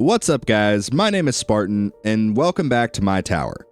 What's up, guys? My name is Spartan, and welcome back to my tower.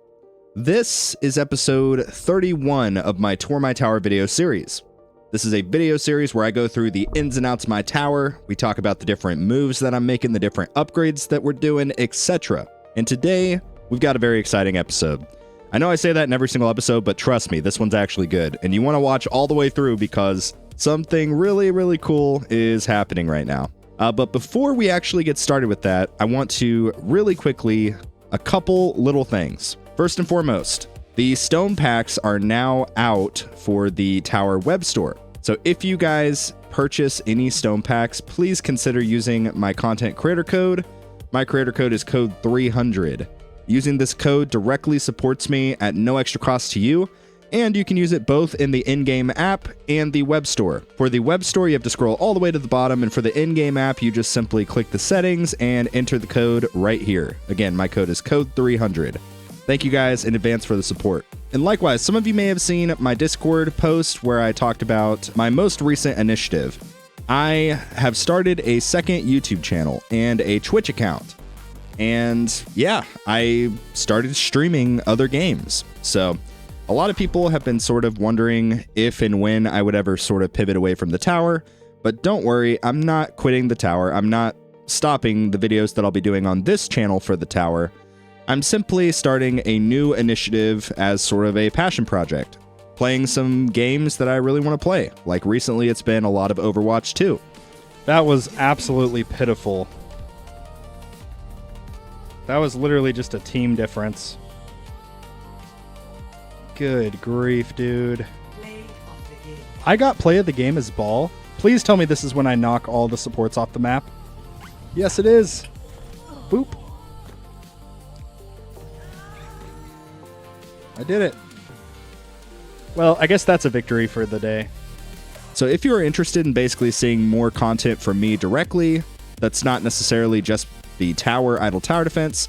This is episode 31 of my Tour My Tower video series. This is a video series where I go through the ins and outs of my tower, we talk about the different moves that I'm making, the different upgrades that we're doing, etc. And today, we've got a very exciting episode. I know I say that in every single episode, but trust me, this one's actually good, and you want to watch all the way through because something really cool is happening right now. But before we actually get started with that, I want to really quickly, a couple little things. First and foremost, the stone packs are now out for the tower web store. So if you guys purchase any stone packs, please consider using my content creator code. My creator code is code 300. Using this code directly supports me at no extra cost to you, and you can use it both in the in-game app and the web store. For the web store, you have to scroll all the way to the bottom, and for the in-game app, you just simply click the settings and enter the code right here. Again, my code is code 300. Thank you guys in advance for the support. And likewise, some of you may have seen my Discord post where I talked about my most recent initiative. I have started a second YouTube channel and a Twitch account. And yeah, I started streaming other games. So a lot of people have been sort of wondering if and when I would ever sort of pivot away from the tower, but don't worry, I'm not quitting the tower. I'm not stopping the videos that I'll be doing on this channel for the tower. I'm simply starting a new initiative as sort of a passion project, playing some games that I really want to play. Like recently, it's been a lot of Overwatch 2. That was absolutely pitiful. That was literally just a team difference. Good grief, dude. I got play of the game as ball. Please tell me this is when I knock all the supports off the map. Yes, it is. Boop. I did it. Well, I guess that's a victory for the day. So if you are interested in basically seeing more content from me directly, that's not necessarily just the tower, idle tower defense,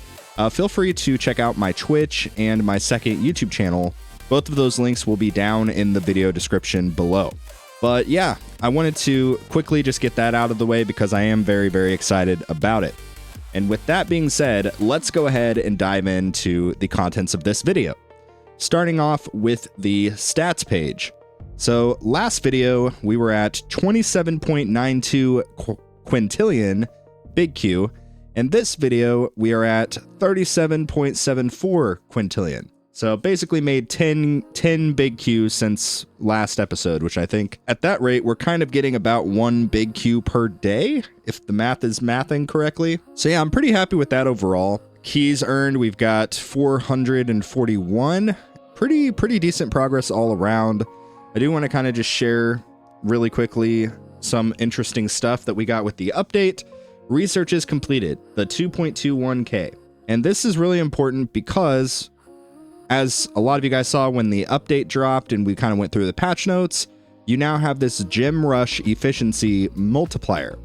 feel free to check out my Twitch and my second YouTube channel. Both of those links will be down in the video description below. But yeah, I wanted to quickly just get that out of the way because I am very excited about it. And with that being said, let's go ahead and dive into the contents of this video. Starting off with the stats page. So last video, we were at 27.92 quintillion, big Q, and this video, we are at 37.74 quintillion. So basically made 10 big Q since last episode, which I think at that rate, we're kind of getting about 1 big Q per day, if the math is mathing correctly. So yeah, I'm pretty happy with that overall. Keys earned, we've got 441. Pretty decent progress all around. I do want to kind of just share really quickly some interesting stuff that we got with the update. Research is completed, the 2.21K. And this is really important because as a lot of you guys saw when the update dropped and we kind of went through the patch notes, you now have this gem rush efficiency multiplier,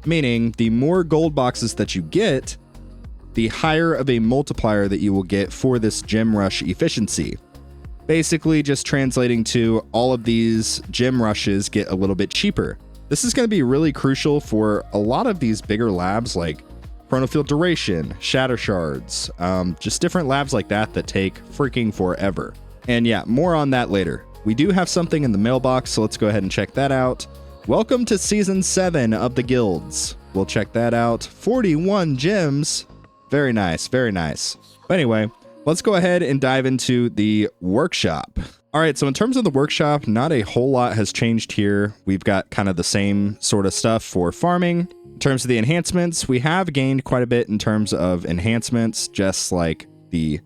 meaning the more gold boxes that you get, the higher of a multiplier that you will get for this gem rush efficiency. Basically just translating to all of these gem rushes get a little bit cheaper. This is going to be really crucial for a lot of these bigger labs like Chronofield Duration, Shatter Shards, just different labs like that that take freaking forever. And yeah, more on that later. We do have something in the mailbox, so let's go ahead and check that out. Welcome to Season 7 of the Guilds. We'll check that out. 41 gems. Very nice, very nice. But anyway, let's go ahead and dive into the workshop. All right, so in terms of the workshop, not a whole lot has changed here. We've got kind of the same sort of stuff for farming. In terms of the enhancements, we have gained quite a bit in terms of enhancements, just like the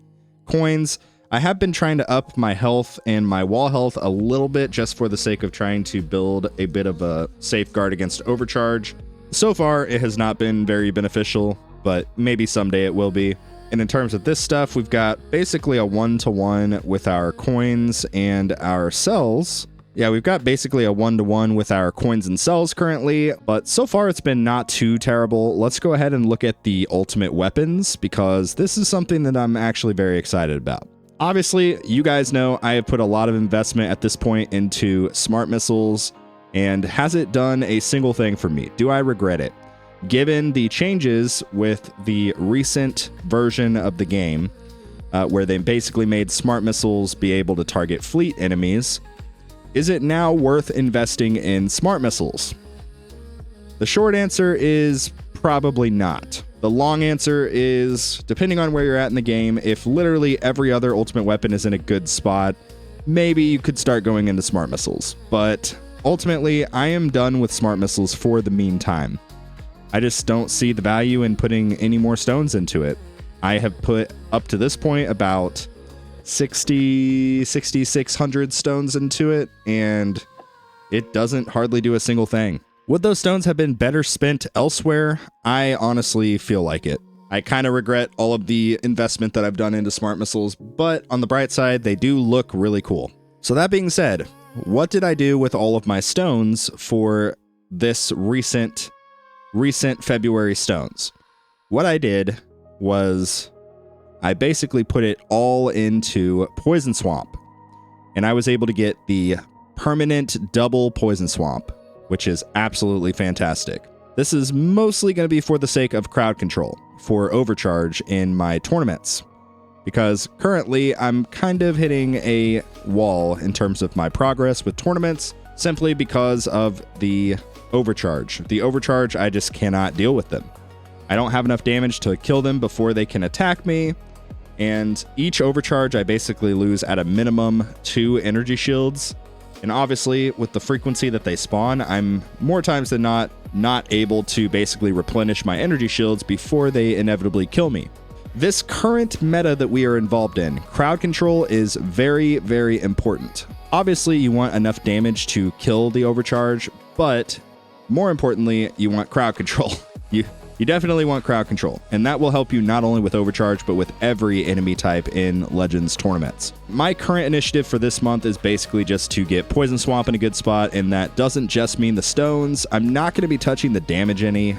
coins. I have been trying to up my health and my wall health a little bit just for the sake of trying to build a bit of a safeguard against overcharge. So far, it has not been very beneficial, but maybe someday it will be. And in terms of this stuff, we've got basically a 1-to-1 with our coins and our cells. Yeah, we've got basically a 1-to-1 with our coins and cells currently, but so far it's been not too terrible. Let's go ahead and look at the ultimate weapons because this is something that I'm actually very excited about. Obviously, you guys know I have put a lot of investment at this point into smart missiles, and has it done a single thing for me? Do I regret it? given the changes with the recent version of the game, where they basically made smart missiles be able to target fleet enemies, is it now worth investing in smart missiles? The short answer is probably not. The long answer is, depending on where you're at in the game, if literally every other ultimate weapon is in a good spot, maybe you could start going into smart missiles. But ultimately, I am done with smart missiles for the meantime. I just don't see the value in putting any more stones into it. I have put, up to this point, about 6,600 stones into it, and it doesn't hardly do a single thing. Would those stones have been better spent elsewhere? I honestly feel like it. I kind of regret all of the investment that I've done into smart missiles, but on the bright side, they do look really cool. So that being said, what did I do with all of my stones for this recent February stones? What I did was I basically put it all into Poison Swamp, and I was able to get the permanent double Poison Swamp, which is absolutely fantastic. This is mostly going to be for the sake of crowd control for Overcharge in my tournaments, because currently I'm kind of hitting a wall in terms of my progress with tournaments, simply because of the Overcharge. The Overcharge, I just cannot deal with them. I don't have enough damage to kill them before they can attack me, and each Overcharge I basically lose at a minimum 2 energy shields, and obviously with the frequency that they spawn, I'm more times than not able to basically replenish my energy shields before they inevitably kill me. This current meta that we are involved in, crowd control is very, very important. Obviously you want enough damage to kill the Overcharge, but more importantly, you want crowd control. You definitely want crowd control, and that will help you not only with Overcharge, but with every enemy type in Legends tournaments. My current initiative for this month is basically just to get Poison Swamp in a good spot, and that doesn't just mean the stones. I'm not going to be touching the damage any.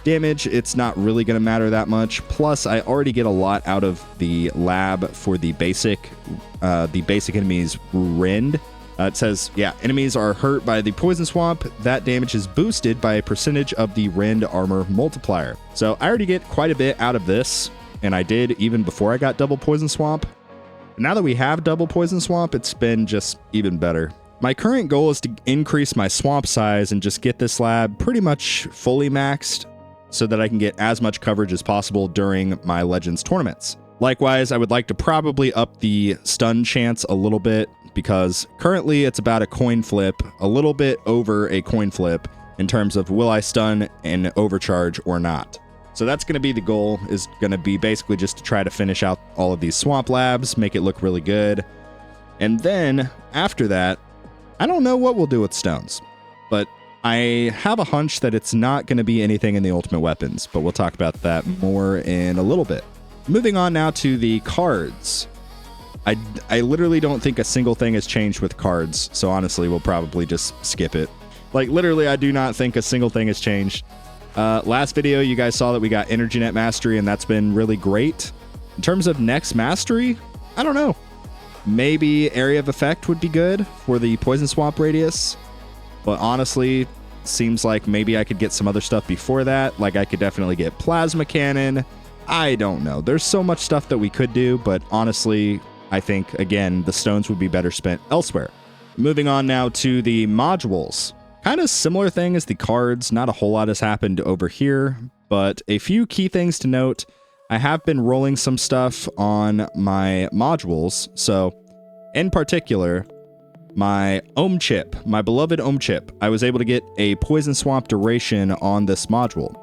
Damage, it's not really going to matter that much. Plus, I already get a lot out of the lab for the basic enemies rend. It says, yeah, enemies are hurt by the Poison Swamp. That damage is boosted by a percentage of the Rend armor multiplier. So I already get quite a bit out of this, and I did even before I got double Poison Swamp. But now that we have double Poison Swamp, it's been just even better. My current goal is to increase my swamp size and just get this lab pretty much fully maxed so that I can get as much coverage as possible during my Legends tournaments. Likewise, I would like to probably up the stun chance a little bit, because currently it's about a coin flip, a little bit over a coin flip in terms of will I stun and Overcharge or not. So that's going to be the goal, is going to be basically just to try to finish out all of these swamp labs, make it look really good. And then after that, I don't know what we'll do with stones, but I have a hunch that it's not going to be anything in the ultimate weapons, but we'll talk about that more in a little bit. Moving on now to the cards. I literally don't think a single thing has changed with cards, so honestly, we'll probably just skip it. Like, literally, I do not think a single thing has changed. Last video, you guys saw that we got Energy Net Mastery, and that's been really great. In terms of next Mastery, I don't know. Maybe Area of Effect would be good for the Poison Swamp radius, but honestly, seems like maybe I could get some other stuff before that. Like, I could definitely get Plasma Cannon. I don't know. There's so much stuff that we could do, but honestly, I think, again, the stones would be better spent elsewhere. Moving on now to the modules. Kind of similar thing as the cards. Not a whole lot has happened over here, but a few key things to note. I have been rolling some stuff on my modules. So, in particular, my Ohm Chip, my beloved Ohm Chip, I was able to get a Poison Swamp duration on this module,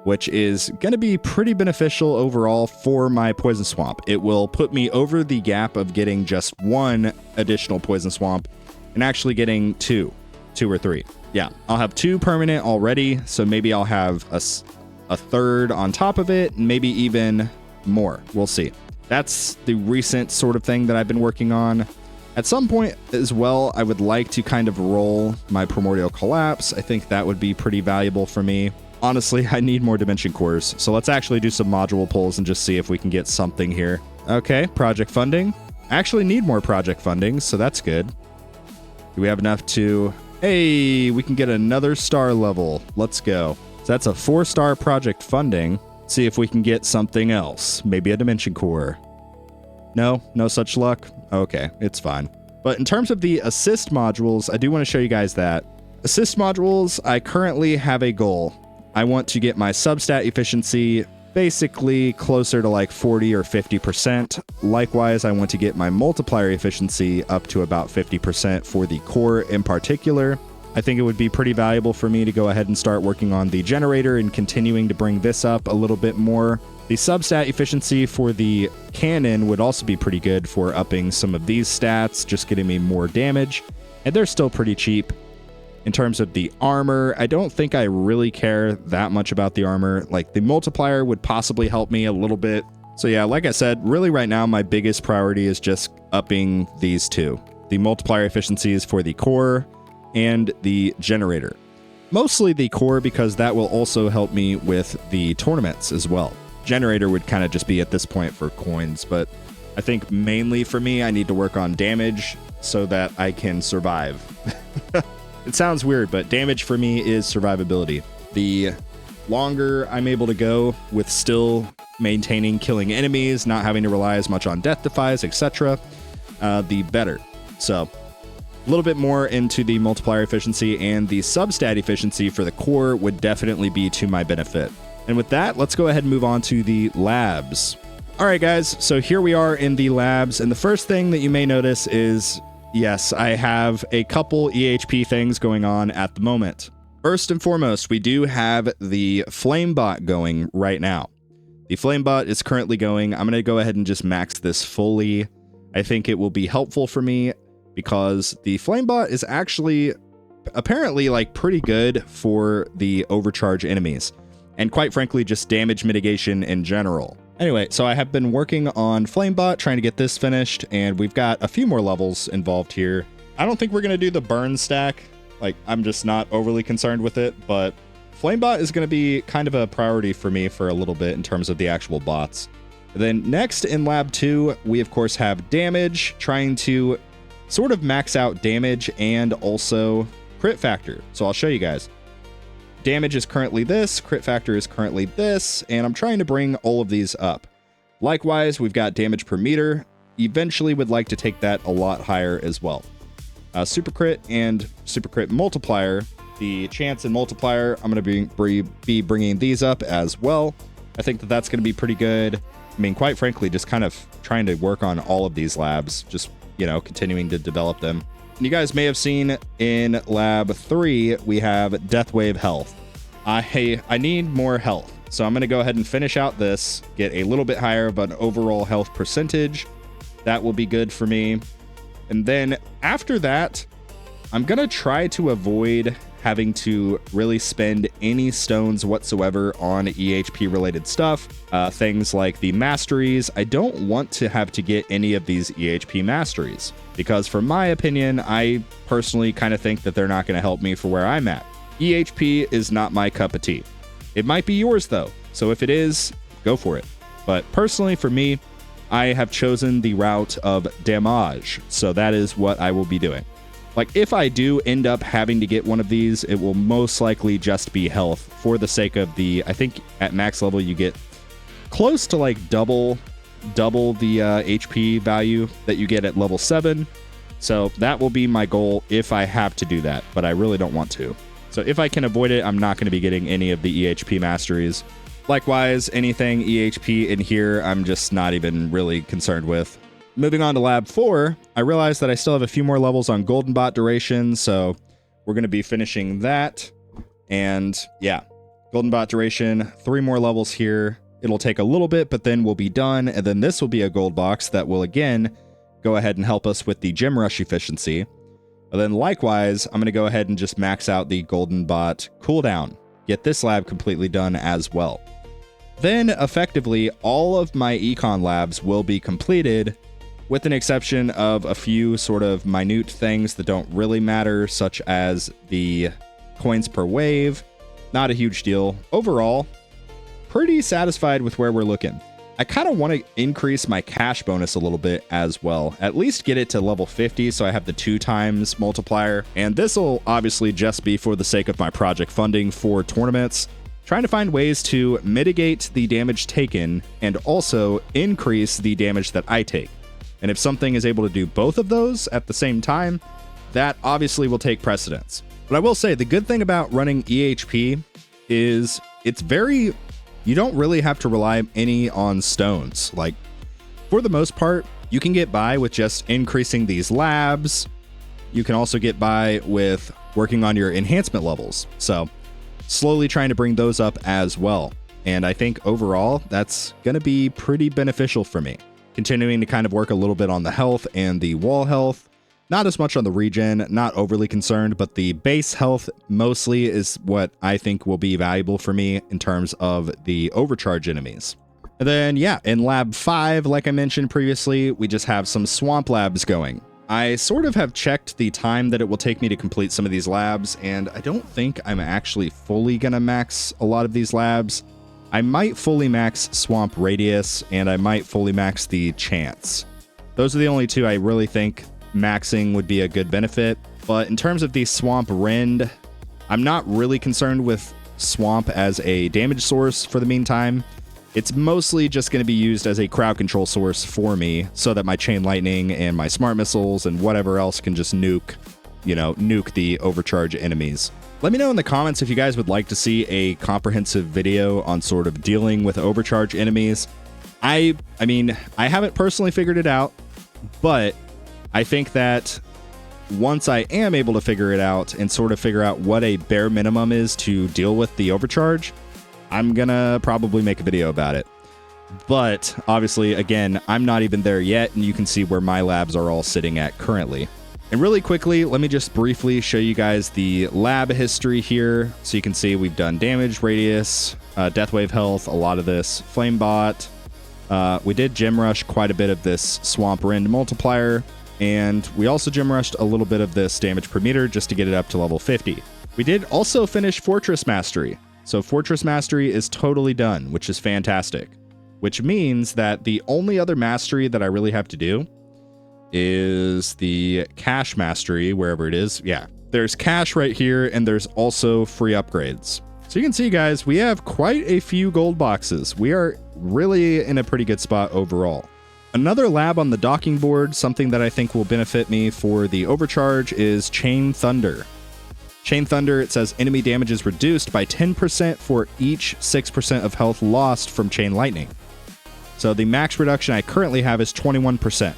which is going to be pretty beneficial overall for my Poison Swamp. It will put me over the gap of getting just 1 additional Poison Swamp and actually getting 2 or 3. Yeah, I'll have 2 permanent already, so maybe I'll have a 3rd on top of it, maybe even more. We'll see. That's the recent sort of thing that I've been working on. At some point as well, I would like to kind of roll my Primordial Collapse. I think that would be pretty valuable for me. Honestly, I need more Dimension Cores, so let's actually do some module pulls and just see if we can get something here. Okay, project funding. I actually need more project funding, so that's good. Do we have enough to... Hey, we can get another star level. Let's go. So that's a 4-star project funding. See if we can get something else. Maybe a dimension core. No such luck. Okay, it's fine. But in terms of the assist modules, I do want to show you guys that. Assist modules, I currently have a goal. I want to get my substat efficiency basically closer to like 40 or 50%. Likewise, I want to get my multiplier efficiency up to about 50% for the core in particular. I think it would be pretty valuable for me to go ahead and start working on the generator and continuing to bring this up a little bit more. The substat efficiency for the cannon would also be pretty good for upping some of these stats, just getting me more damage, and they're still pretty cheap. In terms of the armor, I don't think I really care that much about the armor. Like, the multiplier would possibly help me a little bit. So yeah, like I said, really right now my biggest priority is just upping these two. The multiplier efficiencies for the core and the generator. Mostly the core, because that will also help me with the tournaments as well. Generator would kind of just be at this point for coins, but I think mainly for me, I need to work on damage so that I can survive. It sounds weird, but damage for me is survivability. The longer I'm able to go with still maintaining killing enemies, not having to rely as much on death defies, etc., the better. So a little bit more into the multiplier efficiency, and the substat efficiency for the core would definitely be to my benefit. And with that, let's go ahead and move on to the labs. All right, guys, so here we are in the labs, and the first thing that you may notice is, yes, I have a couple EHP things going on at the moment. First and foremost, we do have the Flamebot going right now. The Flamebot is currently going. I'm going to go ahead and just max this fully. I think it will be helpful for me because the Flamebot is actually apparently like pretty good for the Overcharge enemies, and quite frankly, just damage mitigation in general. Anyway, so I have been working on Flamebot, trying to get this finished, and we've got a few more levels involved here. I don't think we're going to do the burn stack. Like, I'm just not overly concerned with it, but Flamebot is going to be kind of a priority for me for a little bit in terms of the actual bots. And then next in Lab 2, we of course have damage, trying to sort of max out damage and also crit factor. So I'll show you guys. Damage is currently this, crit factor is currently this, and I'm trying to bring all of these up. Likewise, we've got damage per meter. Eventually would like to take that a lot higher as well. Super crit and super crit multiplier. The chance and multiplier, I'm going to be bringing these up as well. I think that that's going to be pretty good. I mean, quite frankly, just kind of trying to work on all of these labs, just, you know, continuing to develop them. You guys may have seen in Lab 3, we have Death Wave health. I need more health, so I'm going to go ahead and finish out this, get a little bit higher of an overall health percentage. That will be good for me. And then after that, I'm going to try to avoid having to really spend any stones whatsoever on EHP related stuff. Things like the masteries. I don't want to have to get any of these EHP masteries because, from my opinion, I personally kind of think that they're not going to help me for where I'm at. EHP is not my cup of tea. It might be yours though, so if it is, go for it. But personally for me, I have chosen the route of damage, so that is what I will be doing. Like, if I do end up having to get one of these, it will most likely just be health for the sake of the, I think at max level you get close to like double the HP value that you get at level 7. So that will be my goal if I have to do that, but I really don't want to. So if I can avoid it, I'm not going to be getting any of the EHP masteries. Likewise, anything EHP in here, I'm just not even really concerned with. Moving on to Lab 4, I realized that I still have a few more levels on Golden Bot duration, so we're going to be finishing that. And yeah, Golden Bot duration, 3 more levels here. It'll take a little bit, but then we'll be done. And then this will be a gold box that will again go ahead and help us with the Gem Rush efficiency. And then likewise, I'm going to go ahead and just max out the Golden Bot cooldown. Get this lab completely done as well. Then effectively, all of my econ labs will be completed, with an exception of a few sort of minute things that don't really matter, such as the coins per wave. Not a huge deal. Overall, pretty satisfied with where we're looking. I kind of want to increase my cash bonus a little bit as well. At least get it to level 50 so I have the 2 times multiplier. And this will obviously just be for the sake of my project funding for tournaments. trying to find ways to mitigate the damage taken and also increase the damage that I take. And if something is able to do both of those at the same time, that obviously will take precedence. But I will say the good thing about running EHP is you don't really have to rely any on stones. Like, for the most part, you can get by with just increasing these labs. You can also get by with working on your enhancement levels. So slowly trying to bring those up as well. And I think overall, that's going to be pretty beneficial for me. Continuing to kind of work a little bit on the health and the wall health. Not as much on the regen, not overly concerned, but the base health mostly is what I think will be valuable for me in terms of the overcharge enemies. And then, yeah, in Lab 5, like I mentioned previously, we just have some swamp labs going. I sort of have checked the time that it will take me to complete some of these labs, and I don't think I'm actually fully going to max a lot of these labs. I might fully max Swamp Radius, and I might fully max the Chance. Those are the only two I really think maxing would be a good benefit. But in terms of the Swamp Rend, I'm not really concerned with Swamp as a damage source for the meantime. It's mostly just going to be used as a crowd control source for me so that my Chain Lightning and my Smart Missiles and whatever else can just nuke the overcharge enemies. Let me know in the comments if you guys would like to see a comprehensive video on sort of dealing with overcharge enemies. I mean, I haven't personally figured it out, but I think that once I am able to figure it out and sort of figure out what a bare minimum is to deal with the overcharge, I'm gonna probably make a video about it. But obviously, again, I'm not even there yet, and you can see where my labs are all sitting at currently. And really quickly, let me just briefly show you guys the lab history here. So you can see we've done damage, radius, death wave health, a lot of this, flame bot. We did gem rush quite a bit of this swamp rend multiplier, and we also gem rushed a little bit of this damage per meter just to get it up to level 50. We did also finish Fortress Mastery. So Fortress Mastery is totally done, which is fantastic. Which means that the only other mastery that I really have to do is the Cash Mastery, wherever it is. Yeah, there's Cash right here, and there's also free upgrades. So you can see, guys, we have quite a few gold boxes. We are really in a pretty good spot overall. Another lab on the docking board, something that I think will benefit me for the overcharge, is Chain Thunder. Chain Thunder, it says enemy damage is reduced by 10% for each 6% of health lost from Chain Lightning. So the max reduction I currently have is 21%.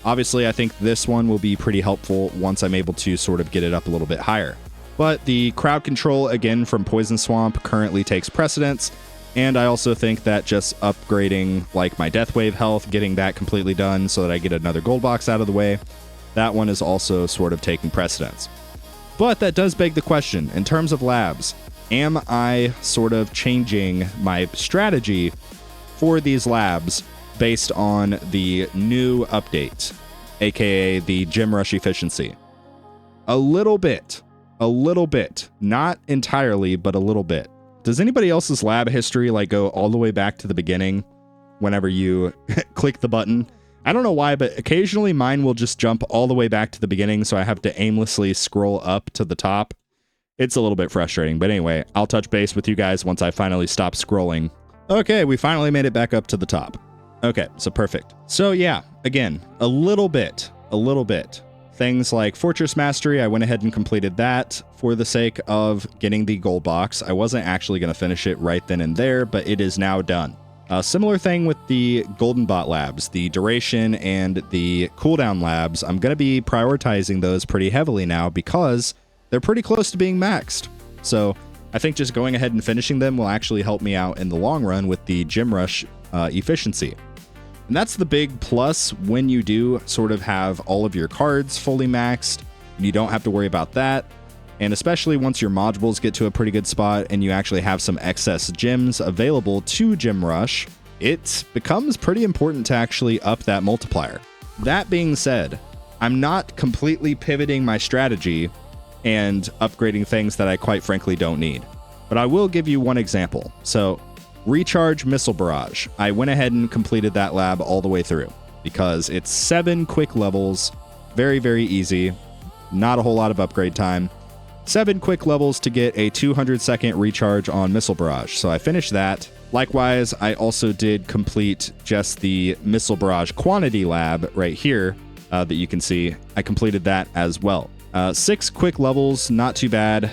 Obviously, I think this one will be pretty helpful once I'm able to sort of get it up a little bit higher. But the crowd control, again, from Poison Swamp currently takes precedence. And I also think that just upgrading like my Death Wave health, getting that completely done so that I get another gold box out of the way, that one is also sort of taking precedence. But that does beg the question, in terms of labs, am I sort of changing my strategy for these labs based on the new update, aka the gem rush efficiency? A little bit, not entirely, but a little bit. Does anybody else's lab history like go all the way back to the beginning whenever you click the button? I don't know why, but occasionally mine will just jump all the way back to the beginning, so I have to aimlessly scroll up to the top. It's a little bit frustrating, but anyway, I'll touch base with you guys once I finally stop scrolling. Okay, we finally made it back up to the top. Okay, so perfect. So yeah, again, a little bit. Things like Fortress Mastery, I went ahead and completed that for the sake of getting the gold box. I wasn't actually going to finish it right then and there, but it is now done. Similar thing with the Golden Bot labs, the duration and the cooldown labs. I'm going to be prioritizing those pretty heavily now because they're pretty close to being maxed. So I think just going ahead and finishing them will actually help me out in the long run with the gem rush efficiency. And that's the big plus when you do sort of have all of your cards fully maxed, and you don't have to worry about that. And especially once your modules get to a pretty good spot and you actually have some excess gems available to gem rush, it becomes pretty important to actually up that multiplier. That being said, I'm not completely pivoting my strategy and upgrading things that I quite frankly don't need. But I will give you one example. So Recharge Missile Barrage. I went ahead and completed that lab all the way through because it's 7 quick levels, very, very easy, not a whole lot of upgrade time. 7 quick levels to get a 200-second recharge on Missile Barrage. So I finished that. Likewise, I also did complete just the Missile Barrage Quantity Lab right here that you can see. I completed that as well. 6 quick levels, not too bad.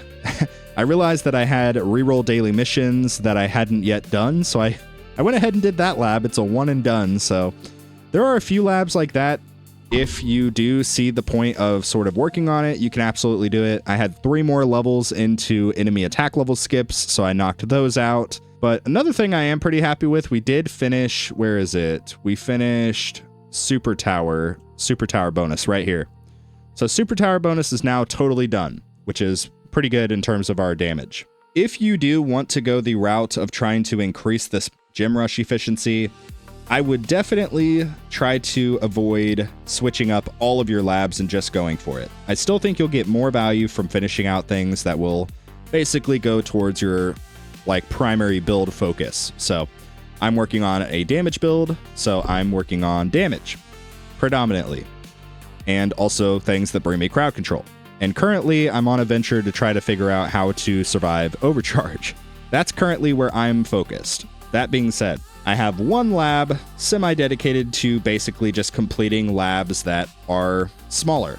I realized that I had reroll daily missions that I hadn't yet done, so I went ahead and did that lab. It's a one and done, so there are a few labs like that. If you do see the point of sort of working on it, you can absolutely do it. I had 3 more levels into enemy attack level skips, so I knocked those out. But another thing I am pretty happy with, we did finish, where is it? We finished Super Tower bonus right here. So Super Tower bonus is now totally done, which is pretty good in terms of our damage. If you do want to go the route of trying to increase this gem rush efficiency, I would definitely try to avoid switching up all of your labs and just going for it. I still think you'll get more value from finishing out things that will basically go towards your primary build focus. So I'm working on a damage build, so I'm working on damage predominantly, and also things that bring me crowd control. And currently I'm on a venture to try to figure out how to survive Overcharge. That's currently where I'm focused. That being said, I have 1 lab semi-dedicated to basically just completing labs that are smaller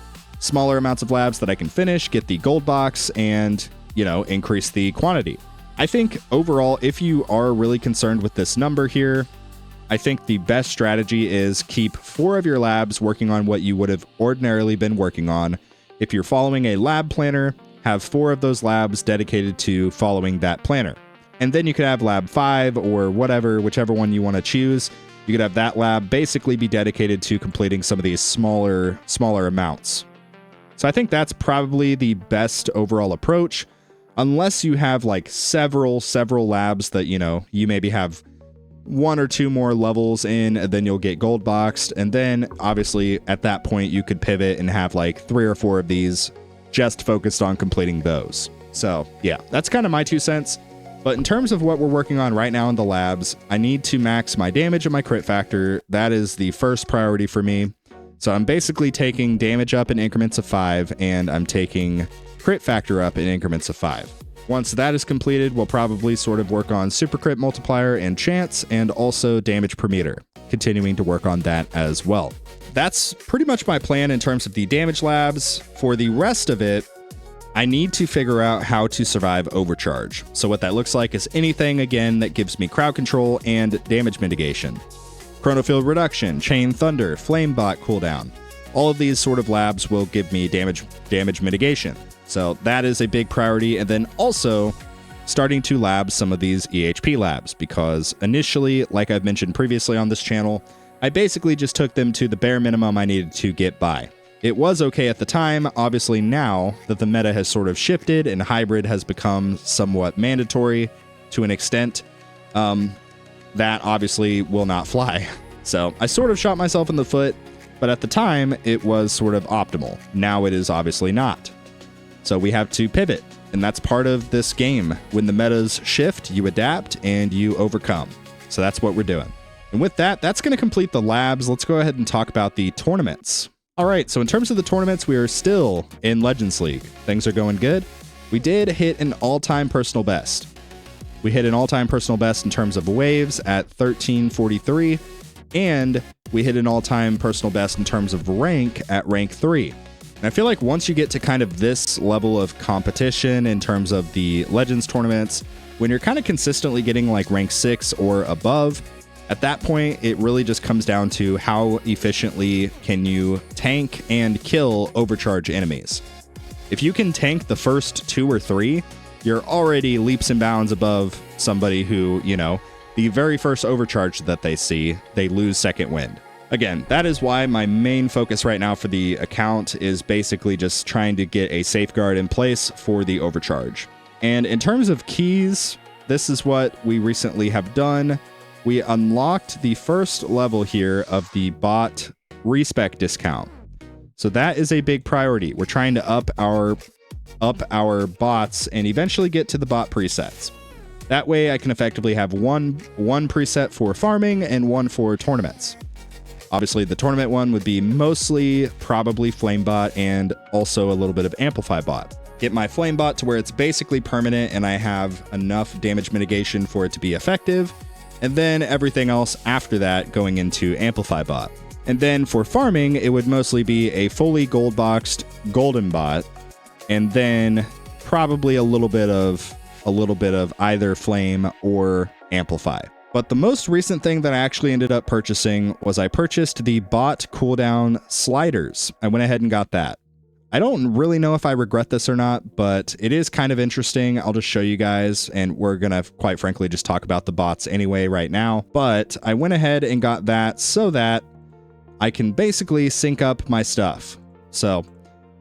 amounts of labs that I can finish, get the gold box, and, increase the quantity. I think overall, if you are really concerned with this number here, I think the best strategy is keep 4 of your labs working on what you would have ordinarily been working on. If you're following a lab planner, have 4 of those labs dedicated to following that planner. And then you could have lab 5 or whichever one you want to choose. You could have that lab basically be dedicated to completing some of these smaller amounts. So I think that's probably the best overall approach, unless you have several labs that, you maybe have 1 or 2 more levels in, and then you'll get gold boxed. And then obviously at that point you could pivot and have 3 or 4 of these just focused on completing those. So yeah, that's kind of my 2 cents. But in terms of what we're working on right now in the labs, I need to max my damage and my crit factor. That is the first priority for me. So I'm basically taking damage up in increments of 5, and I'm taking crit factor up in increments of 5. Once that is completed, we'll probably sort of work on super crit multiplier and chance, and also damage per meter, continuing to work on that as well. That's pretty much my plan in terms of the damage labs. For the rest of it, I need to figure out how to survive Overcharge. So what that looks like is anything, again, that gives me crowd control and damage mitigation. Chronofield reduction, Chain Thunder, Flamebot cooldown. All of these sort of labs will give me damage mitigation. So that is a big priority. And then also starting to lab some of these EHP labs, because initially, like I've mentioned previously on this channel, I basically just took them to the bare minimum I needed to get by. It was okay at the time. Obviously now that the meta has sort of shifted and hybrid has become somewhat mandatory to an extent, that obviously will not fly. So I sort of shot myself in the foot, but at the time it was sort of optimal. Now it is obviously not. So we have to pivot, and that's part of this game. When the metas shift, you adapt and you overcome. So that's what we're doing. And with that, that's going to complete the labs. Let's go ahead and talk about the tournaments. All right, so in terms of the tournaments, we are still in Legends League. Things are going good. We did hit an all-time personal best. We hit an all-time personal best in terms of waves at 1343, and we hit an all-time personal best in terms of rank at rank 3. And I feel like once you get to kind of this level of competition in terms of the Legends tournaments, when you're kind of consistently getting rank 6 or above, at that point, it really just comes down to how efficiently can you tank and kill Overcharge enemies. If you can tank the first 2 or 3, you're already leaps and bounds above somebody who, the very first Overcharge that they see, they lose second wind. Again, that is why my main focus right now for the account is basically just trying to get a safeguard in place for the Overcharge. And in terms of keys, this is what we recently have done. We unlocked the first level here of the bot respec discount. So that is a big priority. We're trying to up our bots and eventually get to the bot presets. That way I can effectively have one preset for farming and one for tournaments. Obviously the tournament one would be mostly probably Flamebot and also a little bit of Amplify bot. get my flame bot to where it's basically permanent and I have enough damage mitigation for it to be effective, and then everything else after that going into amplify bot. And then for farming, it would mostly be a fully gold boxed golden bot, and then probably a little bit of either flame or amplify. But the most recent thing that I actually ended up purchasing was I purchased the bot cooldown sliders. I went ahead and got that. I don't really know if I regret this or not, but it is kind of interesting. I'll just show you guys, and we're gonna quite frankly just talk about the bots anyway right now. But I went ahead and got that so that I can basically sync up my stuff. So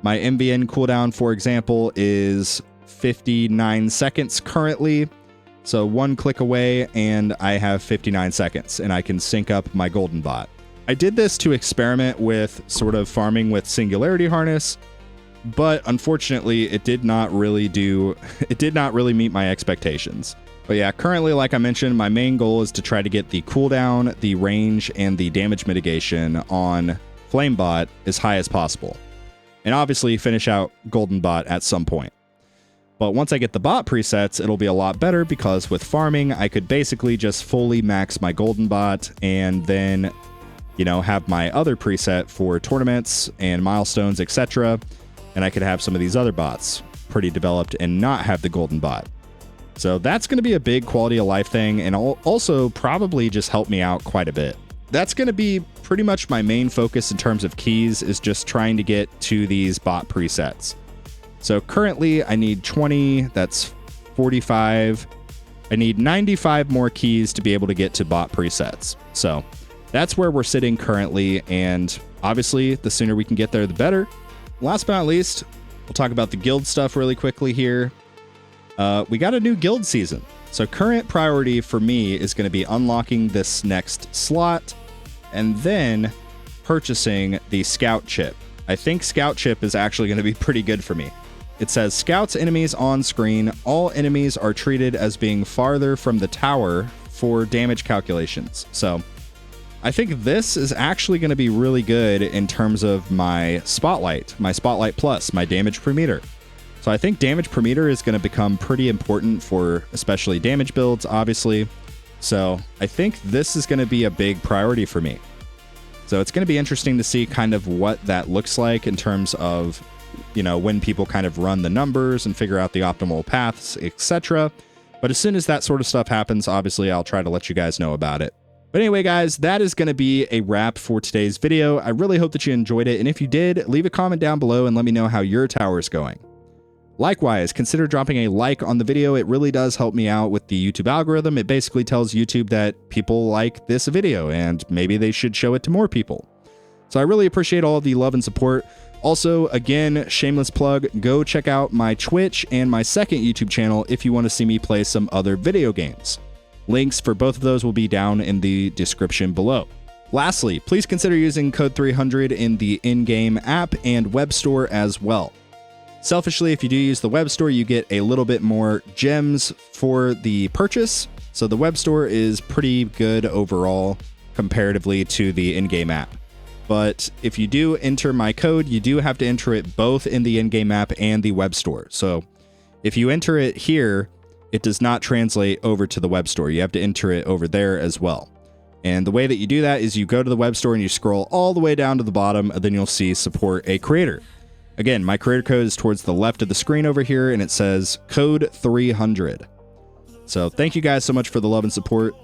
my MBN cooldown, for example, is 59 seconds currently. So one click away and I have 59 seconds and I can sync up my golden bot. I did this to experiment with sort of farming with Singularity Harness, but unfortunately it did not really meet my expectations. But yeah, currently, like I mentioned, my main goal is to try to get the cooldown, the range, and the damage mitigation on Flamebot as high as possible. And obviously finish out Golden Bot at some point. But once I get the bot presets, it'll be a lot better because with farming, I could basically just fully max my Golden Bot and then, you know, have my other preset for tournaments and milestones, etc. And I could have some of these other bots pretty developed and not have the Golden Bot. So that's going to be a big quality of life thing, and also probably just help me out quite a bit. That's going to be pretty much my main focus in terms of keys, is just trying to get to these bot presets. So currently I need 20, that's 45. I need 95 more keys to be able to get to bot presets. So that's where we're sitting currently, and obviously the sooner we can get there, the better. Last but not least, we'll talk about the guild stuff really quickly here. We got a new guild season. So current priority for me is going to be unlocking this next slot and then purchasing the scout chip. I think scout chip is actually going to be pretty good for me. It says scouts enemies on screen. All enemies are treated as being farther from the tower for damage calculations. So I think this is actually going to be really good in terms of my Spotlight Plus, my damage per meter. So I think damage per meter is going to become pretty important for especially damage builds, obviously. So I think this is going to be a big priority for me. So it's going to be interesting to see kind of what that looks like in terms of, you know, when people kind of run the numbers and figure out the optimal paths, etc. But as soon as that sort of stuff happens, obviously I'll try to let you guys know about it. But anyway, guys, that is going to be a wrap for today's video. I really hope that you enjoyed it. And if you did, leave a comment down below and let me know how your tower is going. Likewise, consider dropping a like on the video. It really does help me out with the YouTube algorithm. It basically tells YouTube that people like this video and maybe they should show it to more people. So I really appreciate all of the love and support. Also, again, shameless plug, go check out my Twitch and my second YouTube channel if you want to see me play some other video games. Links for both of those will be down in the description below. Lastly, please consider using code 300 in the in-game app and web store as well. Selfishly, if you do use the web store, you get a little bit more gems for the purchase. So the web store is pretty good overall comparatively to the in-game app. But if you do enter my code, you do have to enter it both in the in-game app and the web store. So if you enter it here, it does not translate over to the web store. You have to enter it over there as well. And the way that you do that is you go to the web store and you scroll all the way down to the bottom, and then you'll see support a creator. Again, my creator code is towards the left of the screen over here, and it says code 300. So thank you guys so much for the love and support.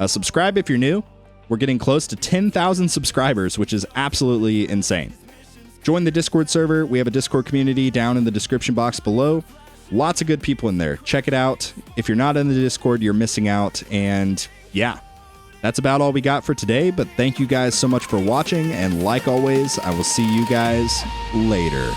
Subscribe if you're new. We're getting close to 10,000 subscribers, which is absolutely insane. Join the Discord server. We have a Discord community down in the description box below. Lots of good people in there. Check it out. If you're not in the Discord, you're missing out. And yeah, that's about all we got for today. But thank you guys so much for watching. And like always, I will see you guys later.